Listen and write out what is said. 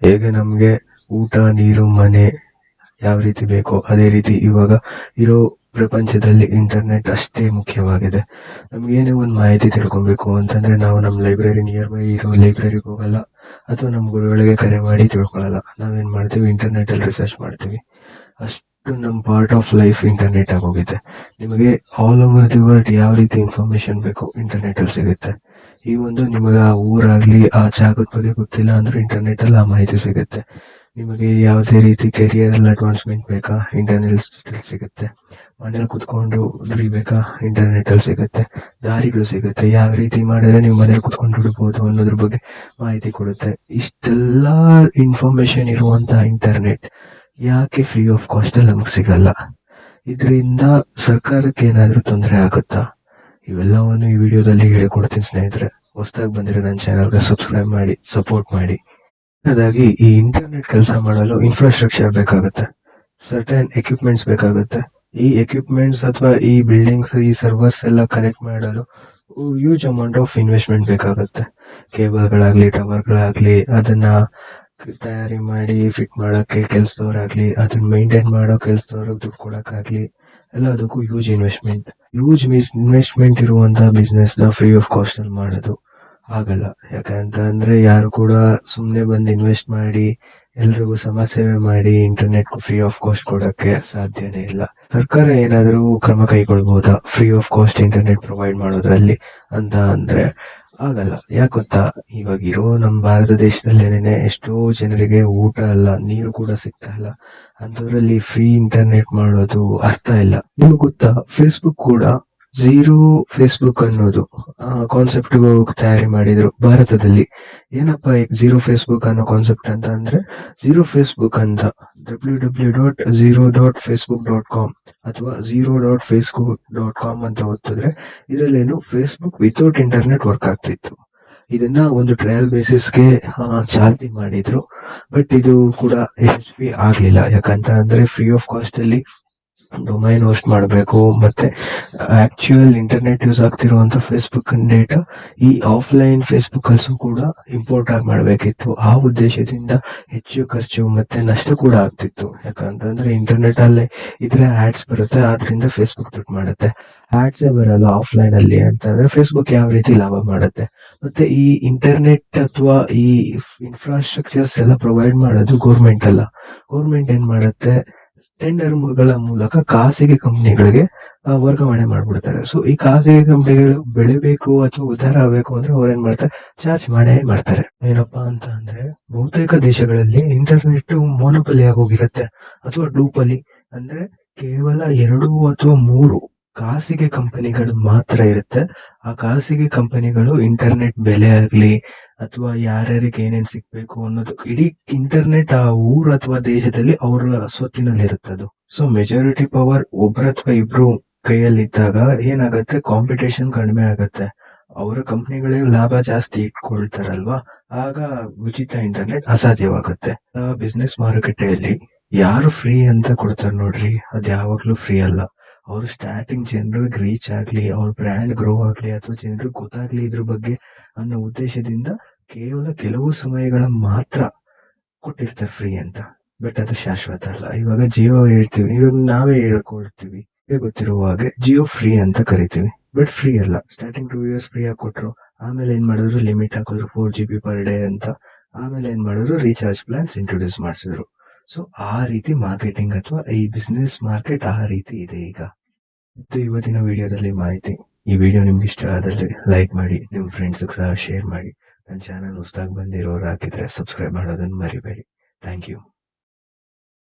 ಹೇಗೆ ನಮಗೆ ಊಟ, ನೀರು, ಮನೆ ಯಾವ ರೀತಿ ಬೇಕೋ ಅದೇ ರೀತಿ ಇವಾಗ ಇರೋ ಪ್ರಪಂಚದಲ್ಲಿ ಇಂಟರ್ನೆಟ್ ಅಷ್ಟೇ ಮುಖ್ಯವಾಗಿದೆ. ನಮ್ಗೇನೇ ಒಂದು ಮಾಹಿತಿ ತಿಳ್ಕೊಬೇಕು ಅಂತಂದ್ರೆ ನಾವು ನಮ್ಮ ಲೈಬ್ರರಿ ನಿಯರ್ ಬೈ ಇರೋ ಲೈಬ್ರರಿಗೆ ಹೋಗಲ್ಲ, ಅಥವಾ ನಮ್ಮ ಗುರುಗಳಿಗೆ ಕರೆ ಮಾಡಿ ತಿಳ್ಕೊಳ್ಳಲ್ಲ. ನಾವೇನ್ ಮಾಡ್ತೀವಿ, ಇಂಟರ್ನೆಟ್ ಅಲ್ಲಿ ರಿಸರ್ಚ್ ಮಾಡ್ತೀವಿ. ಅಷ್ಟು ನಮ್ಮ ಪಾರ್ಟ್ ಆಫ್ ಲೈಫ್ ಇಂಟರ್ನೆಟ್ ಆಗೋಗಿದೆ. ನಿಮಗೆ ಆಲ್ ಓವರ್ ದಿ ವರ್ಲ್ಡ್ ಯಾವ ರೀತಿ ಇನ್ಫಾರ್ಮೇಶನ್ ಬೇಕು ಇಂಟರ್ನೆಟ್ ಅಲ್ಲಿ ಸಿಗುತ್ತೆ. ಈ ಒಂದು ನಿಮಗೆ ಆ ಊರಾಗ್ಲಿ ಆ ಜಾಗದ ಬಗ್ಗೆ ಗೊತ್ತಿಲ್ಲ ಅಂದ್ರೆ ಇಂಟರ್ನೆಟ್ ಅಲ್ಲಿ ಆ ಮಾಹಿತಿ ಸಿಗುತ್ತೆ. ನಿಮಗೆ ಯಾವುದೇ ರೀತಿ ಕೆರಿಯರ್ ಅಲ್ಲಿ ಅಡ್ವಾನ್ಸ್ಮೆಂಟ್ ಬೇಕಾ, ಇಂಟರ್ನೆಟ್ ಸಿಗುತ್ತೆ. ಮನೇಲಿ ಕುತ್ಕೊಂಡು ದುಡಿಬೇಕಾ, ಇಂಟರ್ನೆಟ್ ಅಲ್ಲಿ ಸಿಗುತ್ತೆ. ದಾರಿಗಳು ಸಿಗುತ್ತೆ, ಯಾವ ರೀತಿ ಮಾಡಿದ್ರೆ ನೀವು ಮನೇಲಿ ಕುತ್ಕೊಂಡು ದುಡಿಬಹುದು ಅನ್ನೋದ್ರ ಬಗ್ಗೆ ಮಾಹಿತಿ ಕೊಡುತ್ತೆ. ಇಷ್ಟೆಲ್ಲಾ ಇನ್ಫಾರ್ಮೇಶನ್ ಇರುವಂತಹ ಇಂಟರ್ನೆಟ್ ಯಾಕೆ ಫ್ರೀ ಆಫ್ ಕಾಸ್ಟ್ ಅಲ್ಲಿ ನಮಗೆ ಸಿಗಲ್ಲ? ಇದರಿಂದ ಸರ್ಕಾರಕ್ಕೆ ಏನಾದ್ರೂ ತೊಂದರೆ ಆಗುತ್ತಾ? ಇವೆಲ್ಲವನ್ನು ಈ ವಿಡಿಯೋದಲ್ಲಿ ಹೇಳಿಕೊಡ್ತೀನಿ ಸ್ನೇಹಿತರೆ. ಹೊಸದಾಗಿ ಬಂದಿರೋ ನನ್ನ ಚಾನಲ್ಗೆ ಸಬ್ಸ್ಕ್ರೈಬ್ ಮಾಡಿ, ಸಪೋರ್ಟ್ ಮಾಡಿ. ಹಾಗಾಗಿ ಈ ಇಂಟರ್ನೆಟ್ ಕೆಲಸ ಮಾಡಲು ಇನ್ಫ್ರಾಸ್ಟ್ರಕ್ಚರ್ ಬೇಕಾಗುತ್ತೆ, ಸರ್ಟನ್ ಎಕ್ವಿಪ್ಮೆಂಟ್ಸ್ ಬೇಕಾಗುತ್ತೆ. ಈ ಎಕ್ವಿಪ್ಮೆಂಟ್ಸ್ ಅಥವಾ ಈ ಬಿಲ್ಡಿಂಗ್ಸ್, ಈ ಸರ್ವರ್ಸ್ ಎಲ್ಲ ಕನೆಕ್ಟ್ ಮಾಡಲು ಹ್ಯೂಜ್ ಅಮೌಂಟ್ ಆಫ್ ಇನ್ವೆಸ್ಟ್ಮೆಂಟ್ ಬೇಕಾಗುತ್ತೆ. ಕೇಬಲ್ಗಳಾಗ್ಲಿ, ಟವರ್ಗಳಾಗ್ಲಿ, ಅದನ್ನ ತಯಾರಿ ಮಾಡಿ ಫಿಟ್ ಮಾಡೋಕ್ಕೆ ಕೆಲಸದವರಾಗ್ಲಿ, ಅದನ್ನ ಮೇಂಟೈನ್ ಮಾಡೋ ಕೆಲಸದವ್ರಿಗೆ ದುಡ್ಡು ಕೊಡೋಕ್ಕಾಗ್ಲಿ, ಎಲ್ಲದಕ್ಕೂ ಹ್ಯೂಜ್ ಇನ್ವೆಸ್ಟ್ಮೆಂಟ್ ಇರುವಂತಹ ಬಿಸ್ನೆಸ್ ನ ಫ್ರೀ ಆಫ್ ಕಾಸ್ಟ್ ಅಲ್ಲಿ ಮಾಡೋದು ಆಗಲ್ಲ. ಯಾಕಂತ ಅಂದ್ರೆ ಯಾರು ಕೂಡ ಸುಮ್ನೆ ಬಂದು ಇನ್ವೆಸ್ಟ್ ಮಾಡಿ ಎಲ್ರಿಗೂ ಸೇವೆ ಮಾಡಿ ಇಂಟರ್ನೆಟ್ ಫ್ರೀ ಆಫ್ ಕಾಸ್ಟ್ ಕೊಡಕ್ಕೆ ಸಾಧ್ಯನೇ ಇಲ್ಲ. ಸರ್ಕಾರ ಏನಾದರೂ ಕ್ರಮ ಕೈಗೊಳ್ಬಹುದಾ free of cost internet provide ಮಾಡೋದ್ರಲ್ಲಿ ಅಂತ ಅಂದ್ರೆ ಆಗಲ್ಲ. ಯಾಕೆ ಗೊತ್ತಾ, ಇವಾಗ ಇರೋ ನಮ್ಮ ಭಾರತ ದೇಶದಲ್ಲೇನೆ ಎಷ್ಟೋ ಜನರಿಗೆ ಊಟ ಅಲ್ಲ, ನೀರು ಕೂಡ ಸಿಗ್ತಾ ಇಲ್ಲ. ಅಂತದ್ರಲ್ಲಿ ಫ್ರೀ ಇಂಟರ್ನೆಟ್ ಮಾಡೋದು ಅರ್ಥ ಇಲ್ಲ. ನಿಮ್ಗೆ ಗೊತ್ತಾ, ಫೇಸ್ಬುಕ್ ಕೂಡ ಝೀರೋ ಫೇಸ್ಬುಕ್ ಅನ್ನೋದು ಕಾನ್ಸೆಪ್ಟ್ ತಯಾರಿ ಮಾಡಿದ್ರು ಭಾರತದಲ್ಲಿ. ಏನಪ್ಪಾ ಝೀರೋ ಫೇಸ್ಬುಕ್ ಅನ್ನೋ ಕಾನ್ಸೆಪ್ಟ್ ಅಂತ ಅಂದ್ರೆ, ಝೀರೋ ಫೇಸ್ಬುಕ್ ಅಂತ www.zero.facebook.com ಅಥವಾ zero.facebook.com ಅಂತ ಓದ್ತಿದ್ರೆ ಇದರಲ್ಲೇನು ಫೇಸ್ಬುಕ್ ವಿತೌಟ್ ಇಂಟರ್ನೆಟ್ ವರ್ಕ್ ಆಗ್ತಿತ್ತು. ಇದನ್ನ ಒಂದು ಟ್ರಯಲ್ ಬೇಸಿಸ್ಗೆ ಚಾಲ್ತಿ ಮಾಡಿದ್ರು. ಬಟ್ ಇದು ಕೂಡ ಯಶಸ್ವಿ ಆಗ್ಲಿಲ್ಲ. ಯಾಕಂತ ಅಂದ್ರೆ ಫ್ರೀ ಆಫ್ ಕಾಸ್ಟ್ ಅಲ್ಲಿ ಡೊಮೈನ್ ಹೋಸ್ಟ್ ಮಾಡಬೇಕು, ಮತ್ತೆ ಆಕ್ಚುಯಲ್ ಇಂಟರ್ನೆಟ್ ಯೂಸ್ ಆಗ್ತಿರುವಂತ ಫೇಸ್ಬುಕ್ ಡೇಟಾ ಈ ಆಫ್ಲೈನ್ ಫೇಸ್ಬುಕ್ ಅಲ್ಸೂ ಕೂಡ ಇಂಪೋರ್ಟ್ ಆಗಿ ಮಾಡಬೇಕಿತ್ತು. ಆ ಉದ್ದೇಶದಿಂದ ಹೆಚ್ಚು ಖರ್ಚು ಮತ್ತೆ ನಷ್ಟ ಕೂಡ ಆಗ್ತಿತ್ತು. ಯಾಕಂತಂದ್ರೆ ಇಂಟರ್ನೆಟ್ ಅಲ್ಲೇ ಇದ್ರೆ ಆಡ್ಸ್ ಬರುತ್ತೆ, ಆದ್ರಿಂದ ಫೇಸ್ಬುಕ್ ದುಡ್ಡು ಮಾಡುತ್ತೆ. ಆಡ್ಸೇ ಬರಲ್ಲ ಆಫ್ಲೈನ್ ಅಲ್ಲಿ ಅಂತಂದ್ರೆ ಫೇಸ್ಬುಕ್ ಯಾವ ರೀತಿ ಲಾಭ ಮಾಡುತ್ತೆ? ಮತ್ತೆ ಈ ಇಂಟರ್ನೆಟ್ ಅಥವಾ ಈ ಇನ್ಫ್ರಾಸ್ಟ್ರಕ್ಚರ್ಸ್ ಎಲ್ಲ ಪ್ರೊವೈಡ್ ಮಾಡೋದು ಗೌರ್ಮೆಂಟ್ ಅಲ್ಲ. ಗೌರ್ಮೆಂಟ್ ಏನ್ ಮಾಡುತ್ತೆ, ಟೆಂಡರ್ಗಳ ಮೂಲಕ ಖಾಸಗಿ ಕಂಪನಿಗಳಿಗೆ ವರ್ಗಾವಣೆ ಮಾಡ್ಬಿಡ್ತಾರೆ. ಸೊ ಈ ಖಾಸಗಿ ಕಂಪನಿಗಳು ಬೆಳಿಬೇಕು ಅಥವಾ ಉದ್ಧಾರ ಆಗಬೇಕು ಅಂದ್ರೆ ಅವ್ರು ಏನ್ ಮಾಡ್ತಾರೆ, ಚಾರ್ಜ್ ಮಾಡೇ ಮಾಡ್ತಾರೆ. ಏನಪ್ಪಾ ಅಂತ ಅಂದ್ರೆ ಬಹುತೇಕ ದೇಶಗಳಲ್ಲಿ ಇಂಟರ್ನೆಟ್ ಮೋನೋಪಲಿ ಆಗೋಗಿರುತ್ತೆ, ಅಥವಾ ಡೂಪಲಿ ಅಂದ್ರೆ ಕೇವಲ 2 ಅಥವಾ 3 ಖಾಸಗಿ ಕಂಪನಿಗಳು ಮಾತ್ರ ಇರುತ್ತೆ. ಆ ಖಾಸಗಿ ಕಂಪನಿಗಳು ಇಂಟರ್ನೆಟ್ ಬೆಲೆ ಆಗ್ಲಿ ಅಥವಾ ಯಾರ್ಯಾರಿಗೆ ಏನೇನ್ ಸಿಗ್ಬೇಕು ಅನ್ನೋದು ಇಡೀ ಇಂಟರ್ನೆಟ್ ಆ ಊರು ಅಥವಾ ದೇಶದಲ್ಲಿ ಅವರ ಸ್ವತ್ತಿನಲ್ಲಿ ಇರುತ್ತದು. ಸೊ ಮೆಜಾರಿಟಿ ಪವರ್ ಒಬ್ರ ಅಥವಾ ಇಬ್ರು ಕೈಯಲ್ಲಿದ್ದಾಗ ಏನಾಗುತ್ತೆ, ಕಾಂಪಿಟೇಷನ್ ಕಡಿಮೆ ಆಗತ್ತೆ. ಅವರ ಕಂಪನಿಗಳೇ ಲಾಭ ಜಾಸ್ತಿ ಇಟ್ಕೊಳ್ತಾರಲ್ವಾ, ಆಗ ಉಚಿತ ಇಂಟರ್ನೆಟ್ ಅಸಾಧ್ಯವಾಗುತ್ತೆ. ಬಿಸ್ನೆಸ್ ಮಾರುಕಟ್ಟೆಯಲ್ಲಿ ಯಾರು ಫ್ರೀ ಅಂತ ಕೊಡ್ತಾರೆ ನೋಡ್ರಿ, ಅದ್ ಯಾವಾಗ್ಲೂ ಫ್ರೀ ಅಲ್ಲ. ಅವ್ರು ಸ್ಟಾರ್ಟಿಂಗ್ ಜನರಿಗೆ ರೀಚ್ ಆಗ್ಲಿ, ಅವ್ರ ಬ್ರ್ಯಾಂಡ್ ಗ್ರೋ ಆಗ್ಲಿ, ಅಥವಾ ಜನರಿಗೆ ಗೊತ್ತಾಗ್ಲಿ ಇದ್ರ ಬಗ್ಗೆ ಅನ್ನೋ ಉದ್ದೇಶದಿಂದ ಕೇವಲ ಕೆಲವು ಸಮಯಗಳ ಮಾತ್ರ ಕೊಟ್ಟಿರ್ತಾರೆ ಫ್ರೀ ಅಂತ. ಬಟ್ ಅದು ಶಾಶ್ವತ ಅಲ್ಲ. ಇವಾಗ ಜಿಯೋ ಹೇಳ್ತೀವಿ, ಇವಾಗ ನಾವೇ ಹೇಳ್ಕೊಳ್ತೀವಿ, ಗೊತ್ತಿರುವ ಹಾಗೆ ಜಿಯೋ ಫ್ರೀ ಅಂತ ಕರಿತೀವಿ, ಬಟ್ ಫ್ರೀ ಅಲ್ಲ. ಸ್ಟಾರ್ಟಿಂಗ್ 2 years ಫ್ರೀ ಆಗಿ ಕೊಟ್ರು, ಆಮೇಲೆ ಏನ್ ಮಾಡಿದ್ರು, ಲಿಮಿಟ್ ಹಾಕಿದ್ರು 4 GB per day ಅಂತ. ಆಮೇಲೆ ಏನ್ ಮಾಡಿದ್ರು, ರೀಚಾರ್ಜ್ ಪ್ಲಾನ್ಸ್ ಇಂಟ್ರೊಡ್ಯೂಸ್ ಮಾಡಿಸಿದ್ರು. ಸೊ ಆ ರೀತಿ ಮಾರ್ಕೆಟಿಂಗ್ ಅಥವಾ ಈ ಬಿಸ್ನೆಸ್ ಮಾರ್ಕೆಟ್ ಆ ರೀತಿ ಇದೆ ಈಗ. ಇದು ಇವತ್ತಿನ ವಿಡಿಯೋದಲ್ಲಿ ಮಾಹಿತಿ. ಈ ವಿಡಿಯೋ ನಿಮ್ಗೆ ಇಷ್ಟ ಆದಲ್ಲಿ ಲೈಕ್ ಮಾಡಿ, ನಿಮ್ ಫ್ರೆಂಡ್ಸ್ ಸಹ ಶೇರ್ ಮಾಡಿ. ನನ್ನ ಚಾನಲ್ ಹೊಸದಾಗಿ ಬಂದಿರೋರು ಹಾಕಿದ್ರೆ ಸಬ್ಸ್ಕ್ರೈಬ್ ಮಾಡೋದನ್ನ ಮರಿಬೇಡಿ. Thank you.